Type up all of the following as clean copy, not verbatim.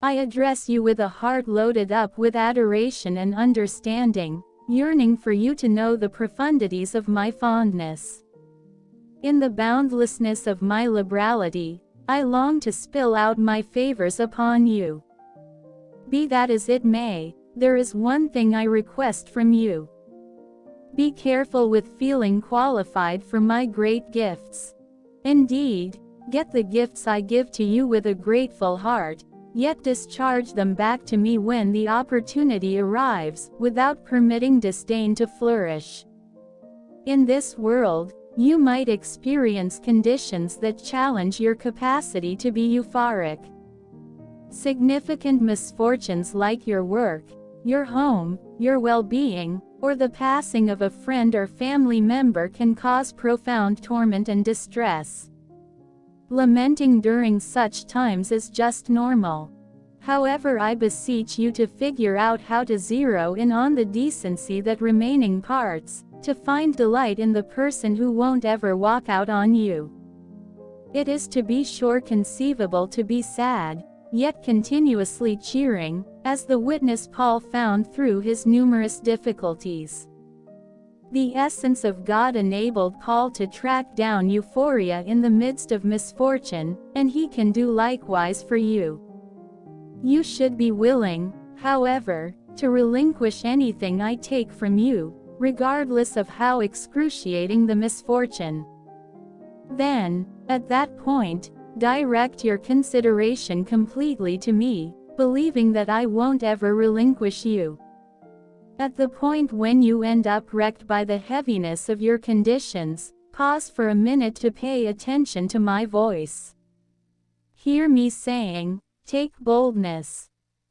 I address you with a heart loaded up with adoration and understanding, yearning for you to know the profundities of my fondness. In the boundlessness of my liberality, I long to spill out my favors upon you. Be that as it may, there is one thing I request from you. Be careful with feeling qualified for my great gifts. Indeed, get the gifts I give to you with a grateful heart, yet discharge them back to me when the opportunity arrives, without permitting disdain to flourish. In this world, you might experience conditions that challenge your capacity to be euphoric. Significant misfortunes like your work, your home, your well-being, or the passing of a friend or family member can cause profound torment and distress. Lamenting during such times is just normal. However, I beseech you to figure out how to zero in on the decency that remaining parts, to find delight in the person who won't ever walk out on you. It is to be sure conceivable to be sad, yet continuously cheering, as the witness Paul found through his numerous difficulties. The essence of God enabled Paul to track down euphoria in the midst of misfortune, and he can do likewise for you. You should be willing, however, to relinquish anything I take from you, regardless of how excruciating the misfortune. Then, at that point, direct your consideration completely to me, believing that I won't ever relinquish you. At the point when you end up wrecked by the heaviness of your conditions, pause for a minute to pay attention to my voice. Hear me saying, take boldness.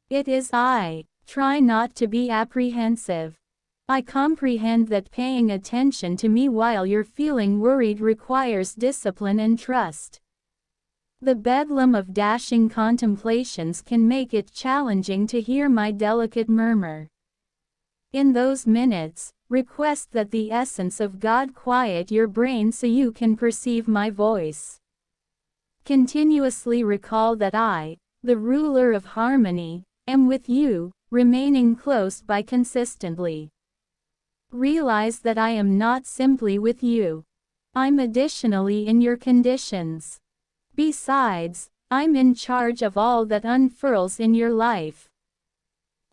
It is I. Try not to be apprehensive. I comprehend that paying attention to me while you're feeling worried requires discipline and trust. The bedlam of dashing contemplations can make it challenging to hear my delicate murmur. In those minutes, request that the essence of God quiet your brain so you can perceive my voice. Continuously recall that I, the ruler of harmony, am with you, remaining close by consistently. Realize that I am not simply with you. I'm additionally in your conditions. Besides, I'm in charge of all that unfurls in your life.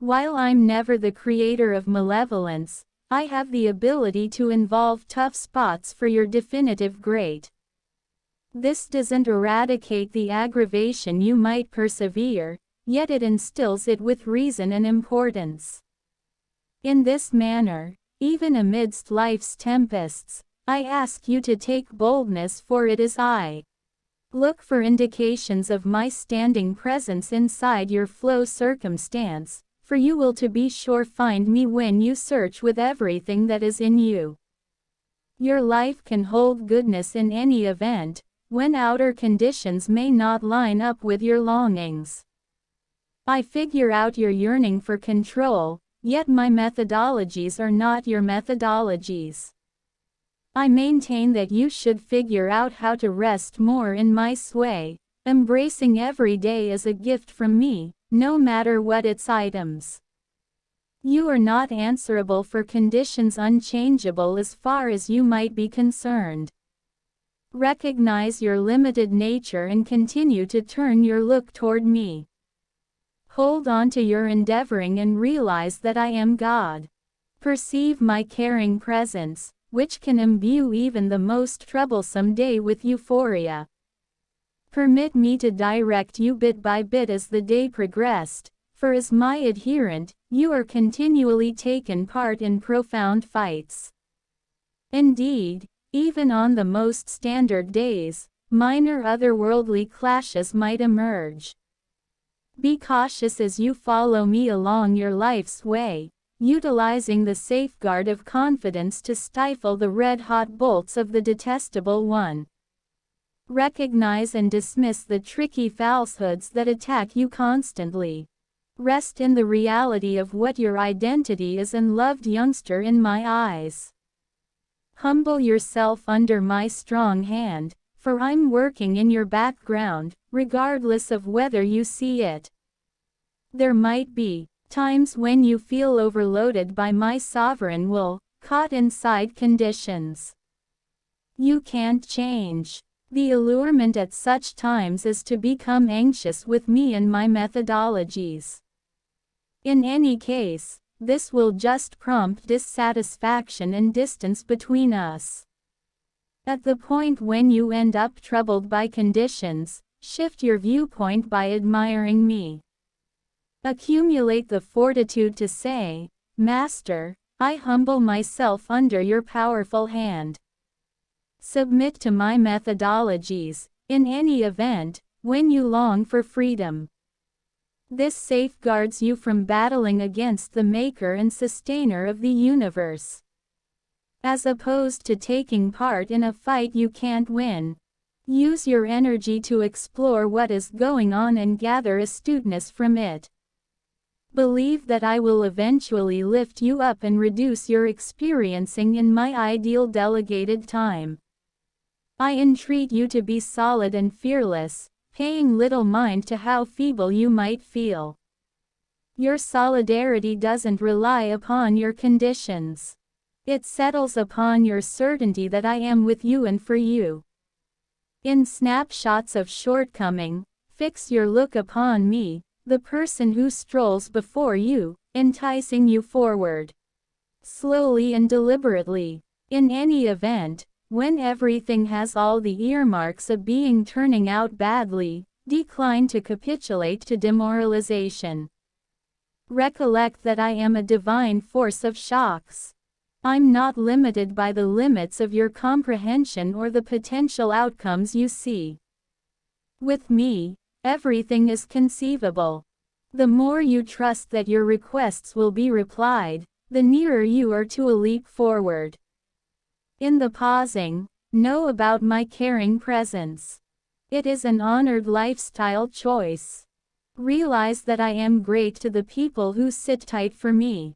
While I'm never the creator of malevolence, I have the ability to involve tough spots for your definitive great. This doesn't eradicate the aggravation you might persevere, yet it instills it with reason and importance. In this manner, even amidst life's tempests, I ask you to take boldness, for it is I. Look for indications of my standing presence inside your flow circumstance, for you will to be sure find me when you search with everything that is in you. Your life can hold goodness in any event, when outer conditions may not line up with your longings. I figure out your yearning for control, yet my methodologies are not your methodologies. I maintain that you should figure out how to rest more in my sway, embracing every day as a gift from me, no matter what its items. You are not answerable for conditions unchangeable as far as you might be concerned. Recognize your limited nature and continue to turn your look toward me. Hold on to your endeavoring and realize that I am God. Perceive my caring presence, which can imbue even the most troublesome day with euphoria. Permit me to direct you bit by bit as the day progressed, for as my adherent, you are continually taken part in profound fights. Indeed, even on the most standard days, minor otherworldly clashes might emerge. Be cautious as you follow me along your life's way, utilizing the safeguard of confidence to stifle the red-hot bolts of the detestable one. Recognize and dismiss the tricky falsehoods that attack you constantly. Rest in the reality of what your identity is, and loved youngster in my eyes. Humble yourself under my strong hand, for I'm working in your background, regardless of whether you see it. There might be times when you feel overloaded by my sovereign will, caught inside conditions you can't change. The allurement at such times is to become anxious with me and my methodologies. In any case, this will just prompt dissatisfaction and distance between us. At the point when you end up troubled by conditions, shift your viewpoint by admiring me. Accumulate the fortitude to say, Master, I humble myself under your powerful hand. Submit to my methodologies, in any event, when you long for freedom. This safeguards you from battling against the maker and sustainer of the universe. As opposed to taking part in a fight you can't win. Use your energy to explore what is going on and gather astuteness from it. Believe that I will eventually lift you up and reduce your experiencing in my ideal delegated time. I entreat you to be solid and fearless, paying little mind to how feeble you might feel. Your solidarity doesn't rely upon your conditions. It settles upon your certainty that I am with you and for you. In snapshots of shortcoming, fix your look upon me, the person who strolls before you, enticing you forward. Slowly and deliberately. In any event, when everything has all the earmarks of being turning out badly, decline to capitulate to demoralization. Recollect that I am a divine force of shocks. I'm not limited by the limits of your comprehension or the potential outcomes you see. With me, everything is conceivable. The more you trust that your requests will be replied, the nearer you are to a leap forward. In the pausing, know about my caring presence. It is an honored lifestyle choice. Realize that I am great to the people who sit tight for me.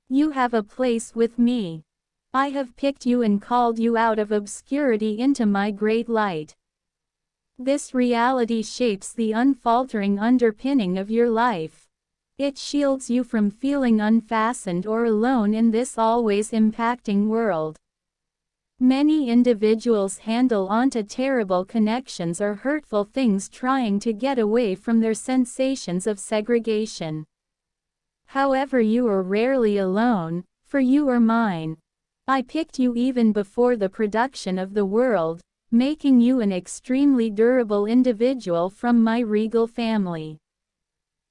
You have a place with me. I have picked you and called you out of obscurity into my great light. This reality shapes the unfaltering underpinning of your life. It shields you from feeling unfastened or alone in this always impacting world. Many individuals handle onto terrible connections or hurtful things trying to get away from their sensations of segregation. However, you are rarely alone, for you are mine. I picked you even before the production of the world, making you an extremely durable individual from my regal family.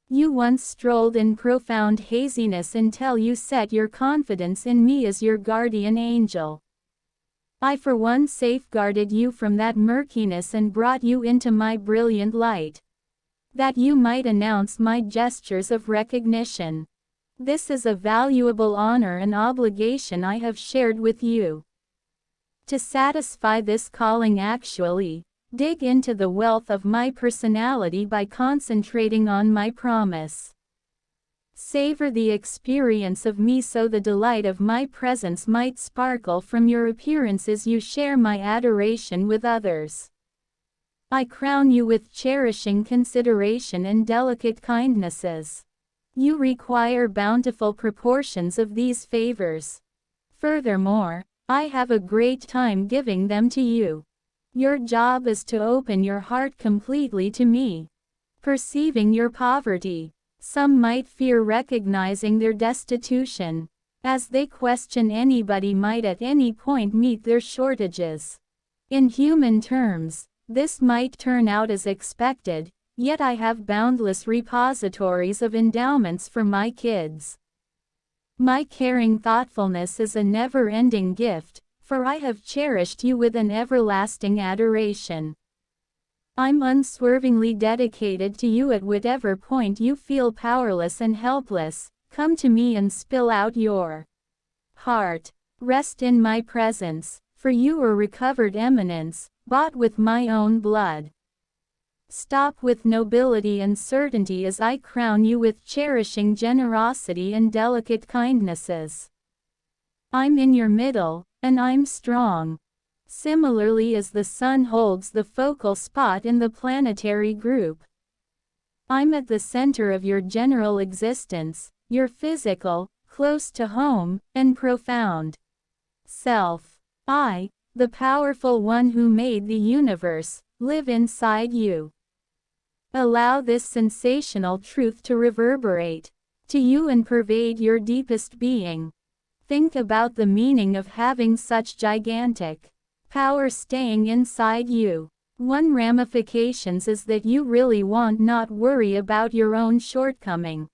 You once strolled in profound haziness until you set your confidence in me as your guardian angel. I for one safeguarded you from that murkiness and brought you into my brilliant light. That you might announce my gestures of recognition. This is a valuable honor and obligation I have shared with you. To satisfy this calling actually, dig into the wealth of my personality by concentrating on my promise. Savor the experience of me so the delight of my presence might sparkle from your appearances. You share my adoration with others. I crown you with cherishing consideration and delicate kindnesses. You require bountiful proportions of these favors. Furthermore, I have a great time giving them to you. Your job is to open your heart completely to me. Perceiving your poverty, some might fear recognizing their destitution, as they question anybody might at any point meet their shortages. In human terms, this might turn out as expected, yet I have boundless repositories of endowments for my kids. My caring thoughtfulness is a never-ending gift, for I have cherished you with an everlasting adoration. I'm unswervingly dedicated to you. At whatever point you feel powerless and helpless, come to me and spill out your heart. Rest in my presence, for you are recovered eminence, bought with my own blood. Stop with nobility and certainty as I crown you with cherishing generosity and delicate kindnesses. I'm in your middle, and I'm strong. Similarly as the sun holds the focal spot in the planetary group. I'm at the center of your general existence, your physical, close to home, and profound self. I, the powerful one who made the universe, live inside you. Allow this sensational truth to reverberate to you and pervade your deepest being. Think about the meaning of having such gigantic power staying inside you. One ramifications is that you really won't not worry about your own shortcoming.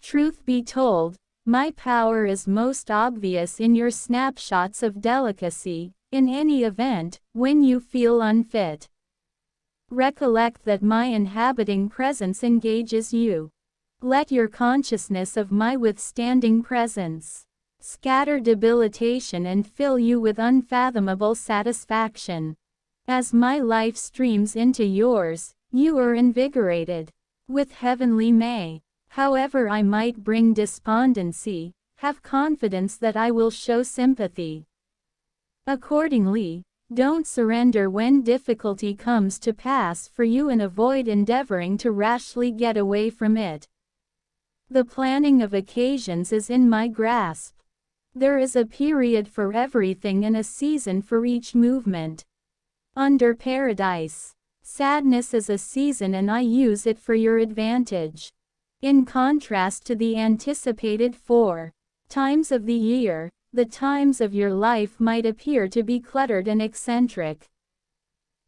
Truth be told, my power is most obvious in your snapshots of delicacy, in any event, when you feel unfit. Recollect that my inhabiting presence engages you. Let your consciousness of my withstanding presence scatter debilitation and fill you with unfathomable satisfaction. As my life streams into yours, you are invigorated with heavenly May. However I might bring despondency, have confidence that I will show sympathy. Accordingly, don't surrender when difficulty comes to pass for you and avoid endeavoring to rashly get away from it. The planning of occasions is in my grasp. There is a period for everything and a season for each movement. Under paradise, sadness is a season and I use it for your advantage. In contrast to the anticipated 4 times of the year, the times of your life might appear to be cluttered and eccentric.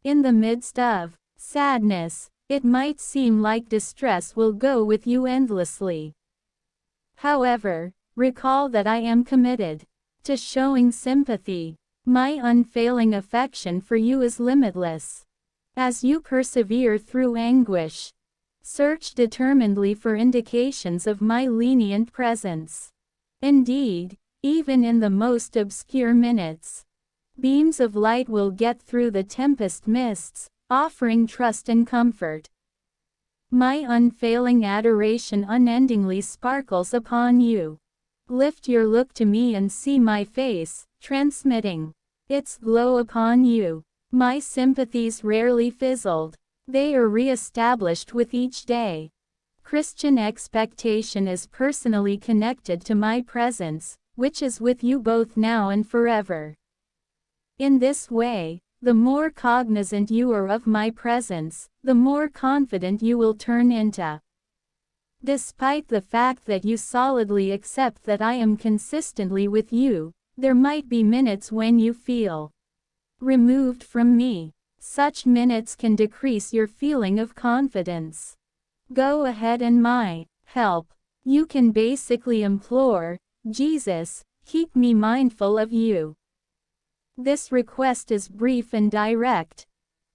In the midst of sadness, it might seem like distress will go with you endlessly. However, recall that I am committed to showing sympathy. My unfailing affection for you is limitless. As you persevere through anguish, search determinedly for indications of my lenient presence. Indeed, even in the most obscure minutes, beams of light will get through the tempest mists, offering trust and comfort. My unfailing adoration unendingly sparkles upon you. Lift your look to me and see my face, transmitting its glow upon you. My sympathies rarely fizzled. They are re-established with each day. Christian expectation is personally connected to my presence, which is with you both now and forever. In this way, the more cognizant you are of my presence, the more confident you will turn into. Despite the fact that you solidly accept that I am consistently with you, there might be minutes when you feel removed from me. Such minutes can decrease your feeling of confidence. Go ahead and my help. You can basically implore, Jesus, keep me mindful of you. This request is brief and direct.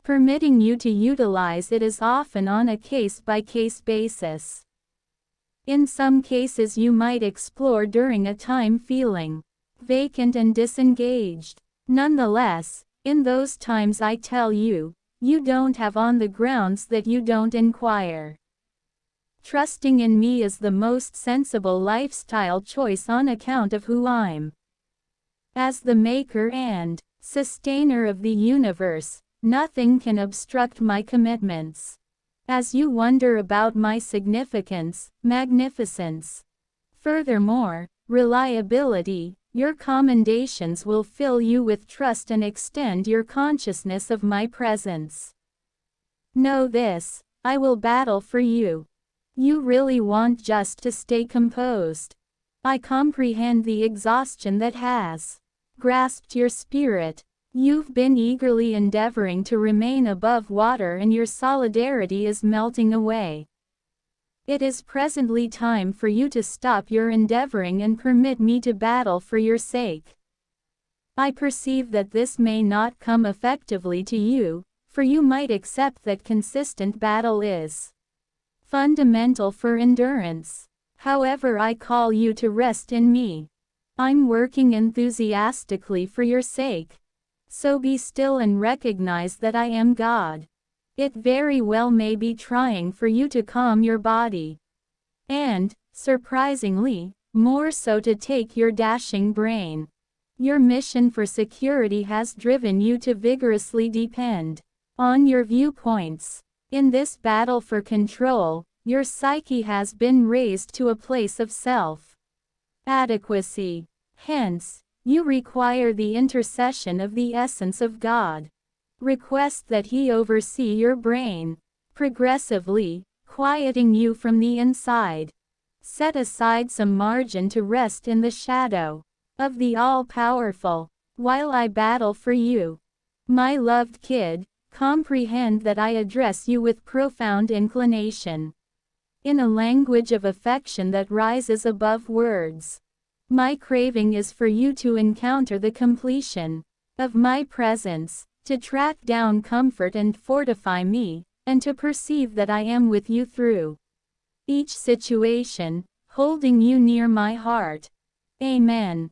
Permitting you to utilize it is often on a case-by-case basis. In some cases you might explore during a time feeling vacant and disengaged. Nonetheless, in those times I tell you, you don't have on the grounds that you don't inquire. Trusting in me is the most sensible lifestyle choice on account of who I'm. As the maker and sustainer of the universe, nothing can obstruct my commitments. As you wonder about my significance, magnificence, furthermore, reliability, your commendations will fill you with trust and extend your consciousness of my presence. Know this, I will battle for you. You really want just to stay composed. I comprehend the exhaustion that has grasped your spirit. You've been eagerly endeavoring to remain above water and your solidarity is melting away. It is presently time for you to stop your endeavoring and permit me to battle for your sake. I perceive that this may not come effectively to you, for you might accept that consistent battle is fundamental for endurance. However, I call you to rest in me. I'm working enthusiastically for your sake. So be still and recognize that I am God. It very well may be trying for you to calm your body. And, surprisingly, more so to take your dashing brain. Your mission for security has driven you to vigorously depend on your viewpoints. In this battle for control, your psyche has been raised to a place of self-adequacy. Hence, you require the intercession of the essence of God. Request that He oversee your brain, progressively quieting you from the inside. Set aside some margin to rest in the shadow of the all-powerful, while I battle for you. My loved kid, comprehend that I address you with profound inclination, in a language of affection that rises above words. My craving is for you to encounter the completion of my presence, to track down comfort and fortify me, and to perceive that I am with you through each situation, holding you near my heart. Amen.